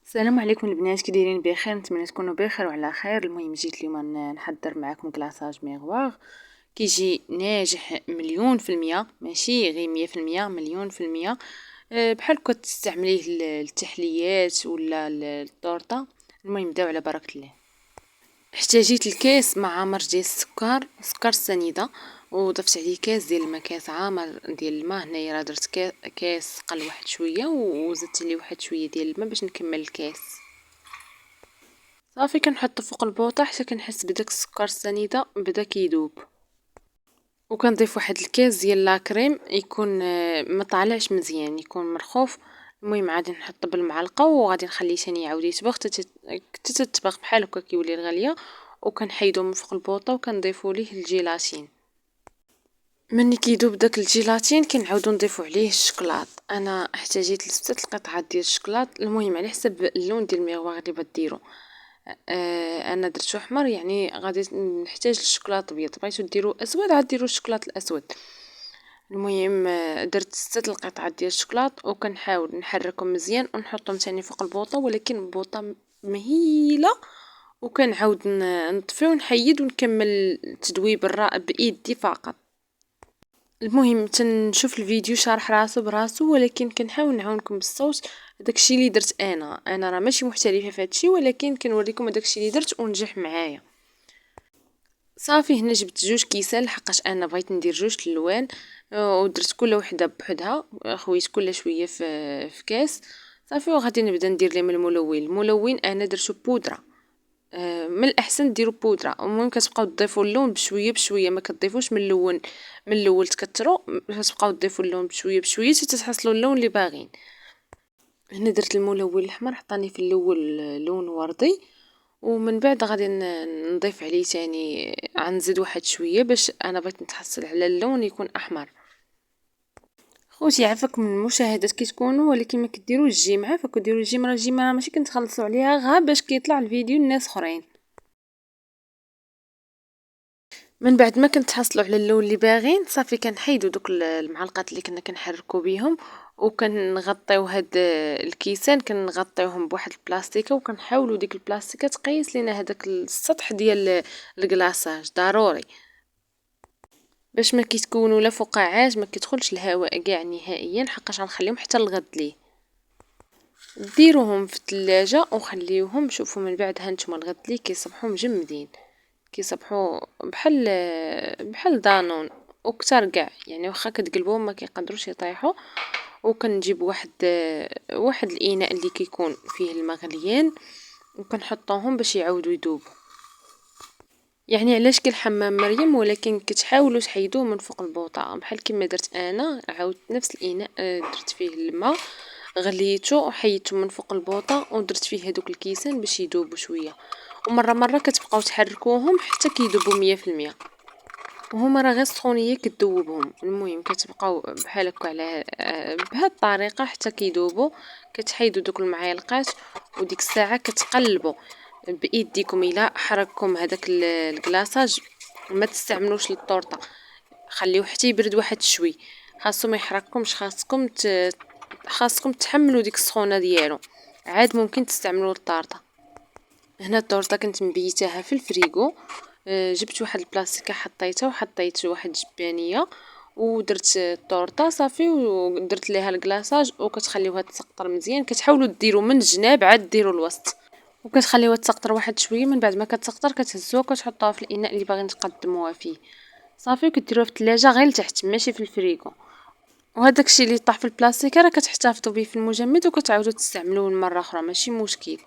السلام عليكم البنات، كي دايرين؟ بخير، نتمنى تكونوا بخير وعلى خير. المهم جيت اليوم نحضر معكم كلاصاج ميغواغ كيجي ناجح مليون في المية، ماشي غير 100%، مليون في المية. بحال كتستعمليه للتحليات ولا الطورطه. المهم نبداو على بركه الله. احتاجيت الكاس مع عامر ديال سكر سنيده، وضفت عليه كاس ديال الماء، كاس عامر ديال الماء. هنايا راه درت كاس قل واحد شويه، وزدت ليه واحد شويه ديال الماء باش نكمل الكاس. صافي كنحطو فوق البوطه حتى كنحس بداك السكر السنيده بدا كيذوب، وكنضيف واحد الكاس ديال لاكريم يكون ما طالعش مزيان، يكون مرخوف. المهم غادي نحط بالمعلقه وغادي نخليه ثاني يعاود يطبخ حتى تتطبخ بحال هكا كيولي الغاليه. وكنحيدو من فوق البوطه وكنضيفو ليه الجيلاتين. مني كيذوب داك الجيلاتين كنعاودو نضيفو عليه الشكلاط. انا احتاجيت ل6 القطعات ديال الشكلاط. المهم على حسب اللون ديال الميغواغ اللي بغيتو. انا درتو احمر، يعني غادي نحتاج الشوكولاط ابيض. بغيتو ديروا اسود عاد ديروا الشوكولاط الاسود. المهم درت 6 القطعات ديال الشوكولاط وكنحاول نحركهم مزيان ونحطهم ثاني فوق البوطه، ولكن بوطه مهيله. وكنعاود نطفي ونحيد ونكمل التدويب الراء بايدي فقط. المهم تنشوف الفيديو شارح راسو براسو، ولكن كنحاول نعاونكم بالصوت. داكشي اللي درت انا راه ماشي محترفه في هادشي، ولكن كنوريكم داكشي اللي درت ونجح معايا. صافي هنا جبت 2 كيسان لحقاش انا بغيت ندير 2 الالوان. ودرت كل وحده بوحدها، خويت كل شويه في كاس. صافي وغادي نبدا ندير لهم الملون انا درتو بودره. من الاحسن ديروا بودره. المهم كتبقاو تضيفوا اللون بشويه بشويه، ما كتضيفوش من الاول تكثروا. كتبقاو تضيفوا اللون بشويه بشويه حتى تحصلوا اللون اللي باغين. هنا درت الملون الاحمر، عطاني في الاول لون وردي، ومن بعد غادي نضيف عليه ثاني، غنزيد واحد شويه باش انا بغيت نتحصل على اللون يكون احمر. خوتي عافاكم من المشاهدات كي تكونوا، ولكن ما كديروش الجيم. عافاكم ديروا الجيم، راه الجيم ماشي كنتخلصوا عليها غير باش كيطلع الفيديو الناس اخرين. من بعد ما كنتحصلوا على اللون اللي باغين، صافي كنحيدو دوك المعلقات اللي كنا كنحركو بيهم، وكنغطيو هاد الكيسان كنغطيوهم بواحد البلاستيكه، وكنحاولوا ديك البلاستيكه تقيس لينا هذاك السطح ديال الكلاصاج ضروري باش ما كيتكونوا لا فقاعات، ما كيدخلش الهواء كاع نهائيا، حقاش غنخليهم حتى الغد ليه. ديروهم في الثلاجه وخليوهم. شوفوا من بعد هانتوما الغد ليه كيصبحوا مجمدين، كيصبحوا بحال دانون وكتر كاع، يعني واخا كتقلبوهم ما كيقدروش يطيحوا. وكنجيب واحد الاناء اللي كيكون فيه الماء غليان، وكنحطوهم باش يعاودوا يذوبوا. يعني علاش كالحمام مريم، ولكن كتحاولوا تحيدوه من فوق البوطه بحال كما درت انا. عاودت نفس الاناء، درت فيه الماء غليته وحيدته من فوق البوطه، ودرت فيه هذوك الكيسان باش يذوبوا شويه. ومره كتبقاو تحركوهم حتى كيذوبوا 100%. وهما راه غير السخونيه كتذوبهم. المهم كتبقاو بحال هكا على بهاد الطريقه حتى كيذوبوا. كتحيدوا دوك المعالقات، وديك الساعه كتقلبوا بايديكم. الا حرككم هذاك الكلاصاج ما تستعملوش للطورطه، خليوه حتى يبرد واحد شوي. خاصو ما يحرقكمش، خاصكم تحملوا ديك السخونه ديالو. عاد ممكن تستعملوه للطارطه. هنا الطورطه كنت مبيتاها في الفريغو. جبت واحد البلاستيكه حطيتها، وحطيت واحد جبانيه، ودرت الطورطه صافي، ودرت ليها الكلاصاج. وكتخليوها تسقطر مزيان. كتحاولوا ديروا من الجناب عاد ديروا الوسط، وكتخليوها تسقطر واحد شويه. من بعد ما كتسقطر كتهزوها وكتحطوها في الاناء اللي باغيين تقدموها فيه. صافي وكديروها في الثلاجه غير لتحت، ماشي في الفريغو. وهداك الشيء اللي طاح في البلاستيكه راه كتحتفظوا به في المجمد، وكتعاودوا تستعملوه مره اخرى، ماشي مشكل.